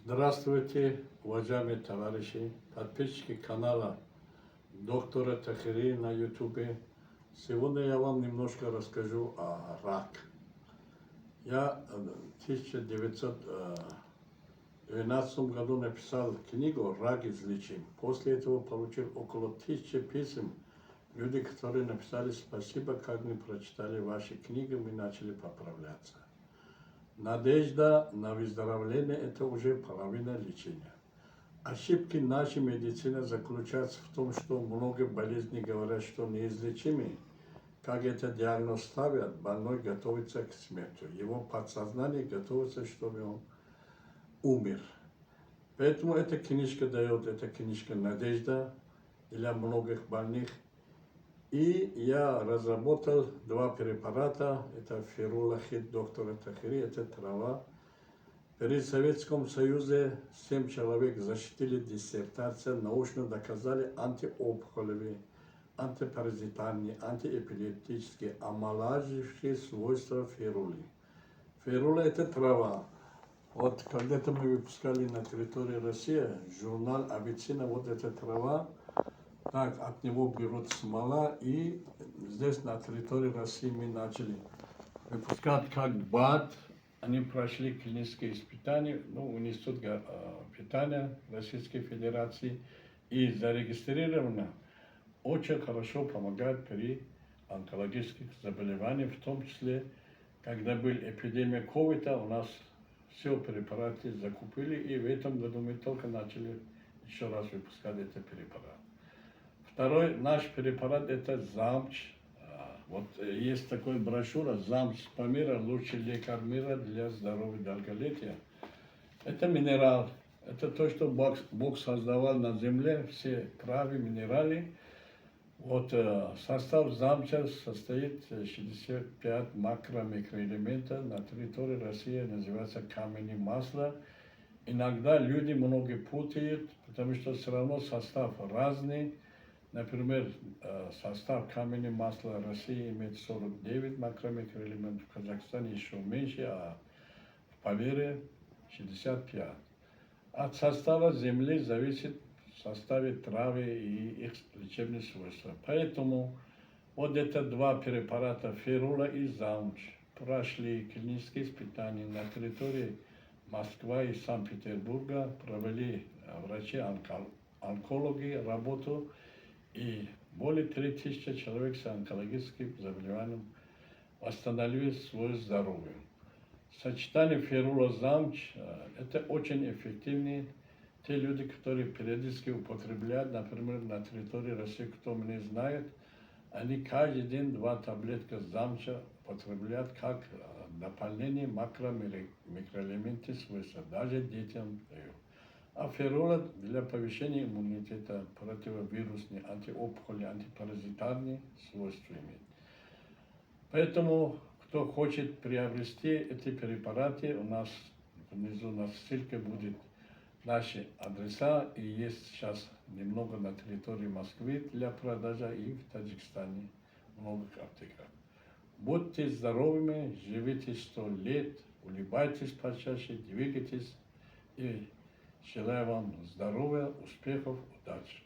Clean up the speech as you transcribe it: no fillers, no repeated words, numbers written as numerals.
Здравствуйте, уважаемые товарищи, подписчики канала доктора Тахири на ютубе. Сегодня я вам немножко расскажу о раке. Я в 1912 году написал книгу «Рак излечим». После этого получил около 1000 писем. Люди, которые написали спасибо, как мы прочитали ваши книги, мы начали поправляться. Надежда на выздоровление – это уже половина лечения. Ошибки нашей медицины заключаются в том, что многие болезни говорят, что неизлечимы. Как это диагноз ставят, больной готовится к смерти. Его подсознание готовится, чтобы он умер. Поэтому эта книжка дает, эта книжка «Надежда» для многих больных. И я разработал 2 препарата. Это ферулахид доктора Тахири, это трава. При Советском Союзе 7 человек защитили диссертацию, научно доказали антиопухолевые, антипаразитарные, антиэпилептические, омолаживающие свойства ферули. Ферула – это трава. Вот когда-то мы выпускали на территории России журнал «Авицина», вот эта трава. Так, от него берут смола, и здесь на территории России мы начали выпускать как БАД. Они прошли клинические испытания, в Институт питания Российской Федерации, и зарегистрировано. Очень хорошо помогает при онкологических заболеваниях, в том числе, когда была эпидемия ковида, у нас все препараты закупили, и в этом году мы только начали еще раз выпускать этот препарат. Второй наш препарат – это ЗАМЧ. Вот есть такая брошюра «ЗАМЧ Памира, лучший лекарь мира для здоровья и долголетия». Это минерал. Это то, что Бог создавал на земле, все травы, минералы. Вот состав ЗАМЧа состоит 65 макро-микроэлементов. На территории России называется камень масла. Иногда люди многие путают, потому что все равно состав разный. Например, состав камня масла России имеет 49 макромикроэлементов, в Казахстане еще меньше, а в Повере 65. От состава земли зависит в составе травы и их лечебные свойства. Поэтому вот это 2 препарата, ферула и ЗАМЧ, прошли клинические испытания на территории Москвы и Санкт-Петербурга, провели врачи-онкологи работу, и более 3000 человек с онкологическим заболеванием восстановили свое здоровье. Сочетание ферула-ЗАМЧ – это очень эффективные. Те люди, которые периодически употребляют, например, на территории России, кто меня знает, они каждый день 2 таблетки ЗАМЧа употребляют как дополнение макро-микроэлементов свойства. Даже детям дают. А ферула для повышения иммунитета, противовирусные, антиопухолевые, антипаразитарные свойства имеет. Поэтому, кто хочет приобрести эти препараты, у нас внизу на ссылке будет наши адреса, и есть сейчас немного на территории Москвы для продажи, и в Таджикистане много аптеках. Будьте здоровыми, живите 100 лет, улыбайтесь почаще, двигайтесь, и желаю вам здоровья, успехов, удачи.